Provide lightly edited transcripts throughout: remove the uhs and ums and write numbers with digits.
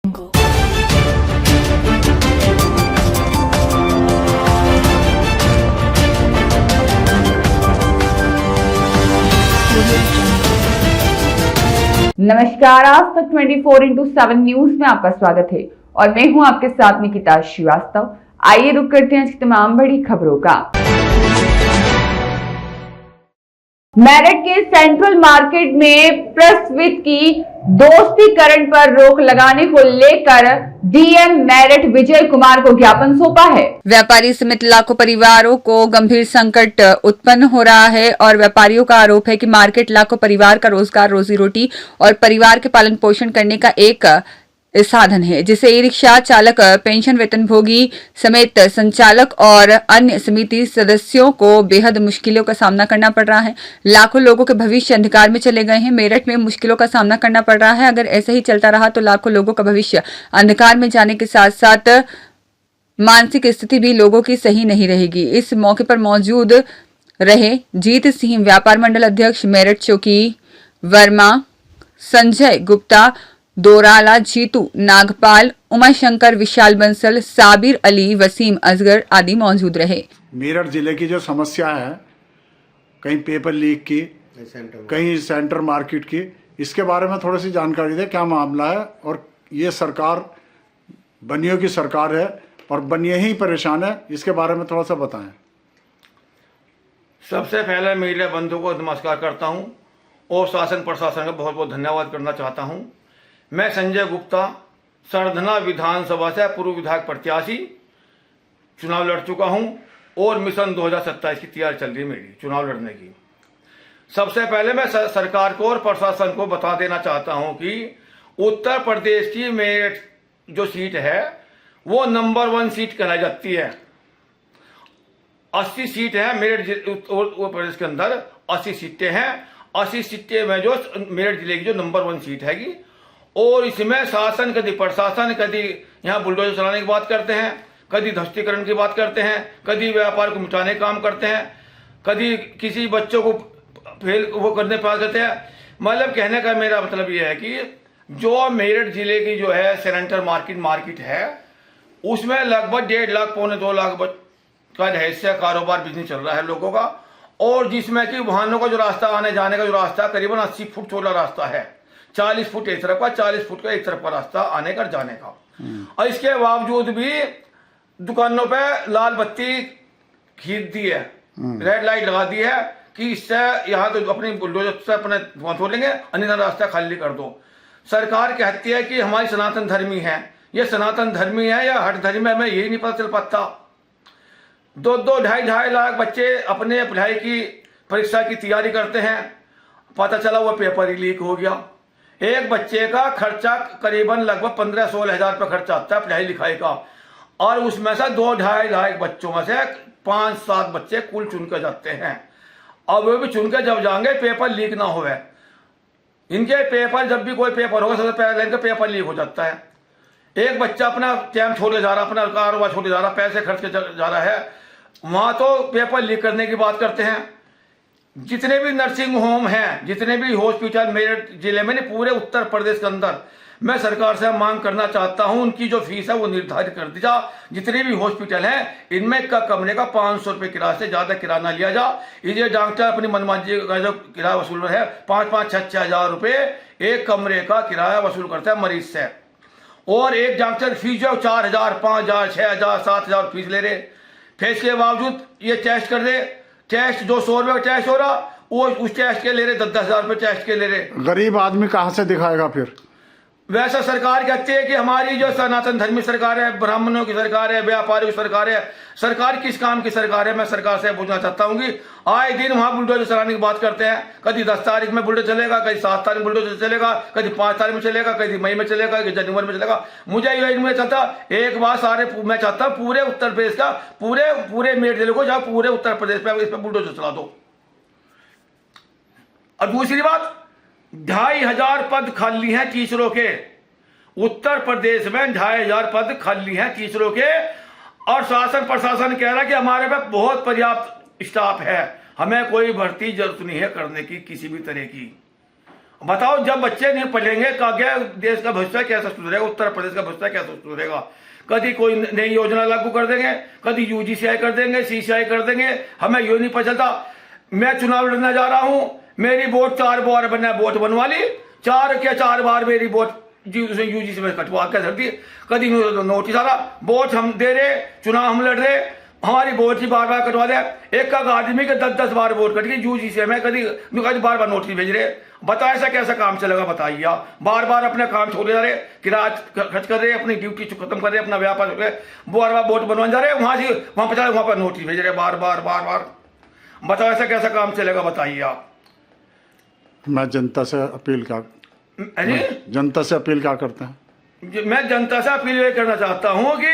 नमस्कार, आज तक 24/7 न्यूज में आपका स्वागत है और मैं हूं आपके साथ निकिता श्रीवास्तव। आइए रुक करते हैं आज की तमाम बड़ी खबरों का। मेरठ के सेंट्रल मार्केट में प्रस्तावित की दोस्तीकरण पर रोक लगाने को लेकर डीएम मेरठ विजय कुमार को ज्ञापन सौंपा है। व्यापारी समेत लाखों परिवारों को गंभीर संकट उत्पन्न हो रहा है और व्यापारियों का आरोप है कि मार्केट लाखों परिवार का रोजगार, रोजी रोटी और परिवार के पालन पोषण करने का एक साधन है, जिसे ई रिक्शा चालक, पेंशन वेतनभोगी समेत संचालक और अन्य समिति सदस्यों को बेहद मुश्किलों का सामना करना पड़ रहा है। लाखों लोगों के भविष्य अंधकार में चले गए हैं। मेरठ में मुश्किलों का सामना करना पड़ रहा है। अगर ऐसा ही चलता रहा तो लाखों लोगों का भविष्य अंधकार में जाने के साथ साथ मानसिक स्थिति भी लोगों की सही नहीं रहेगी। इस मौके पर मौजूद रहे जीत सिंह, व्यापार मंडल अध्यक्ष मेरठ चौकी वर्मा, संजय गुप्ता, दोराला जीतू, नागपाल, उमाशंकर, विशाल बंसल, साबिर अली, वसीम असगर आदि मौजूद रहे। मेरठ जिले की जो समस्या है, कहीं पेपर लीक की, कहीं सेंटर मार्केट की, इसके बारे में थोड़ी सी जानकारी दें। क्या मामला है और ये सरकार बनियों की सरकार है और बनिए ही परेशान है, इसके बारे में थोड़ा सा बताएं। सबसे पहले मीडिया बंधु को नमस्कार करता हूं और शासन प्रशासन का बहुत बहुत धन्यवाद करना चाहता हूं। मैं संजय गुप्ता, सरधना विधानसभा से पूर्व विधायक प्रत्याशी चुनाव लड़ चुका हूं और मिशन 2027 की तैयारी चल रही है मेरी चुनाव लड़ने की। सबसे पहले मैं सरकार को और प्रशासन को बता देना चाहता हूं कि उत्तर प्रदेश की मेरठ जो सीट है वो नंबर 1 सीट कहलाई जाती है। 80 सीट है मेरठ उत्तर प्रदेश के अंदर, 80 सीटें हैं। 80 सीटें में जो मेरठ जिले की जो नंबर 1 सीट हैगी, और इसमें शासन कभी प्रशासन कभी यहाँ बुलडोजर चलाने की बात करते हैं, कभी ध्वस्तीकरण की बात करते हैं, कभी व्यापार को मिटाने का काम करते हैं, कभी किसी बच्चों को फेल वो करने पर करते हैं। मतलब कहने का मेरा मतलब ये है कि जो मेरठ जिले की जो है सेंटर मार्केट है, उसमें लगभग 1.5 लाख पौने 2 लाख का रहस्य कारोबार बिजनेस चल रहा है लोगों का, और जिसमें कि वाहनों का जो रास्ता आने जाने का जो रास्ता करीबन 80 फुट चौड़ा रास्ता है। 40 फुट एक तरफ का, 40 फुट का एक तरफ का रास्ता आने का जाने का। और इसके बावजूद भी दुकानों पे लाल बत्ती खींच दी है, रेड लाइट लगा दी है कि इससे यहाँ तो अपनी बुलडोजर से अपने धुआं छोड़ेंगे, अन्य रास्ता खाली कर दो। सरकार कहती है कि हमारी सनातन धर्मी है। ये सनातन धर्मी है या हट धर्मी है, हमें यही नहीं पता चल पाता। 2-2, 2.5 लाख बच्चे अपने पढ़ाई की परीक्षा की तैयारी करते हैं, पता चला वो पेपर ही लीक हो गया। एक बच्चे का खर्चा करीबन लगभग 15-16 हज़ार रुपये खर्चा आता है पढ़ाई लिखाई का, और उसमें से 2-2.5 लाख बच्चों में से 5-7 बच्चे कुल चुनकर जाते हैं। और वे भी चुनकर जब जाएंगे पेपर लीक ना होवे। इनके पेपर जब भी कोई पेपर होगा सबसे पहले इनका पेपर लीक हो जाता है। एक बच्चा अपना टाइम छोड़े जा रहा, अपना कारोबार छोड़े जा रहा, पैसे खर्च के जा रहा है, वहां तो पेपर लीक करने की बात करते हैं। जितने भी नर्सिंग होम हैं, जितने भी हॉस्पिटल मेरठ जिले में नहीं पूरे उत्तर प्रदेश के अंदर, मैं सरकार से मांग करना चाहता हूं उनकी जो फीस है वो निर्धारित कर दी जा। जितने भी हॉस्पिटल हैं इनमें का कमरे का 500 रुपये किराए से ज्यादा किराया ना लिया जा। ये डॉक्टर अपनी मनमानी का जो किराया वसूल है 5-5-6 हज़ार रुपये एक कमरे का किराया वसूल करता है मरीज से, और एक डॉक्टर फीस जो 4,000, 5,000, 6,000, 7,000 फीस ले रहे। फिर इसके बावजूद ये टेस्ट कर रहे, टेस्ट जो 100 रुपये का टेस्ट हो रहा वो उस टेस्ट के ले रहे 10-10 हज़ार रुपये टेस्ट के ले रहे। गरीब आदमी कहाँ से दिखाएगा फिर? वैसा सरकार कहती है कि हमारी जो सनातन धर्मी सरकार है, ब्राह्मणों की सरकार है, व्यापारियों की सरकार है। सरकार किस काम की सरकार है? मैं सरकार से पूछना चाहता हूँ कि आए दिन वहां बुलडोजर चलाने की बात करते हैं। कभी 10 तारीख में बुलडोजर चलेगा, कभी 7 तारीख में बुलडोजर चलेगा, कभी 5 तारीख में चलेगा, कभी मई में चलेगा, कभी जनवरी में चलेगा। मुझे यही नहीं चाहता। एक बात सारे मैं चाहता हूँ पूरे उत्तर प्रदेश का, पूरे मेरठ जिले को, जहाँ पूरे उत्तर प्रदेश पे इस पर बुलडोजर चला दो। और दूसरी बात, 2,500 पद खाली हैं टीचरों के। उत्तर प्रदेश में 2,500 पद खाली हैं टीचरों के, और शासन प्रशासन कह रहा है कि हमारे पास बहुत पर्याप्त स्टाफ है, हमें कोई भर्ती जरूरत नहीं है करने की किसी भी तरह की। बताओ, जब बच्चे नहीं पढ़ेंगे क्या देश का भविष्य कैसे सुधरेगा, उत्तर प्रदेश का भविष्य कैसे सुधरेगा। कभी कोई नई योजना लागू कर देंगे, कभी यूजीसीआई कर देंगे, सीसीआई कर देंगे, हमें ये नहीं पता चलता। मैं चुनाव लड़ने जा रहा हूं, मेरी वोट 4 बार मैंने वोट बनवा ली, 4 बार मेरी वोट यूजीसी में कटवा के धर दी, कभी नोटिस आ रहा, वोट हम दे रहे, चुनाव हम लड़ रहे, हमारी वोट ही बार कटवा दे। एक आदमी के 10 बार वोट कट गई यूजीसी में, कभी बार नोटिस भेज रहे। बता ऐसा कैसा काम चलेगा, बताइए आप। बार अपने काम छोड़े जा रहे, किराया खर्च कर रहे, अपनी ड्यूटी खत्म कर रहे, अपना व्यापार कर रहे, बार वोट बनवाने जा रहे, वहां पर नोटिस भेज रहे बार बार। बताओ ऐसा कैसा काम चलेगा, बताइए आप। मैं जनता से अपील क्या करते हैं? मैं जनता से अपील ये करना चाहता हूं कि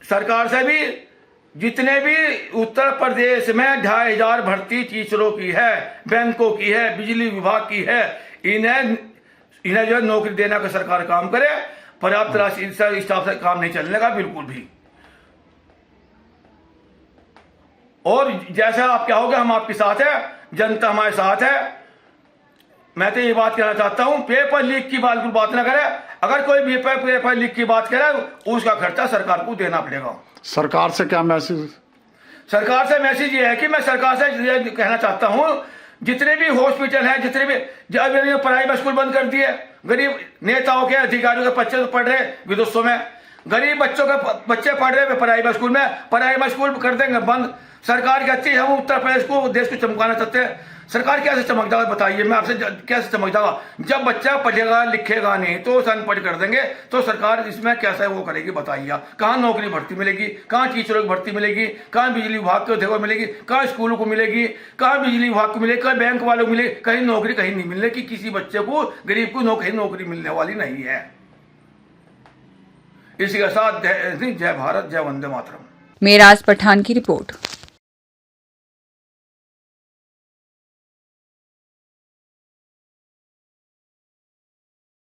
सरकार से भी, जितने भी उत्तर प्रदेश में 2500 भर्ती टीचरों की है, बैंकों की है, बिजली विभाग की है, इन्हें जो है नौकरी देने का सरकार काम करे। पर्याप्त राशि स्टाफ से काम नहीं चलने का बिल्कुल भी। और जैसा आप क्या होगे, हम आपके साथ है, जनता हमारे साथ है। मैं तो ये बात कहना चाहता हूं, पेपर लीक की बात ना करे। अगर कोई भी पेपर लीक की बात करे, उसका खर्चा सरकार को देना पड़ेगा। सरकार से क्या मैसेज? सरकार से मैसेज ये है कि मैं सरकार से ये कहना चाहता हूं, जितने भी हॉस्पिटल हैं, जितने भी प्राइवेट स्कूल बंद कर दिए, गरीब नेताओं के अधिकारियों के बच्चे पढ़ रहे विदेशों में, गरीब बच्चों के बच्चे पढ़ रहे प्राइवेट स्कूल में, प्राइवेट स्कूल कर देंगे बंद। सरकार कहती है हम उत्तर प्रदेश को, देश को चमकाना चाहते हैं। सरकार कैसे चमक जाएगा, बताइए। मैं आपसे कैसे चमक जाएगा? जब बच्चा पढ़ेगा लिखेगा नहीं तो अनपढ़ कर देंगे, तो सरकार इसमें कैसे वो करेगी, बताइए। कहाँ नौकरी भर्ती मिलेगी, कहाँ टीचरों की भर्ती मिलेगी, कहाँ बिजली विभाग के उद्योगों मिलेगी, कहाँ स्कूलों को मिलेगी, कहाँ बिजली विभाग को मिलेगी, कहाँ बैंक वालों को मिलेगी। कहीं नौकरी कहीं नहीं मिलने की, किसी बच्चे को, गरीब को नौकरी मिलने वाली नहीं है। इसी के साथ जय भारत, जय वंदे मातरम। मेराज पठान की रिपोर्ट।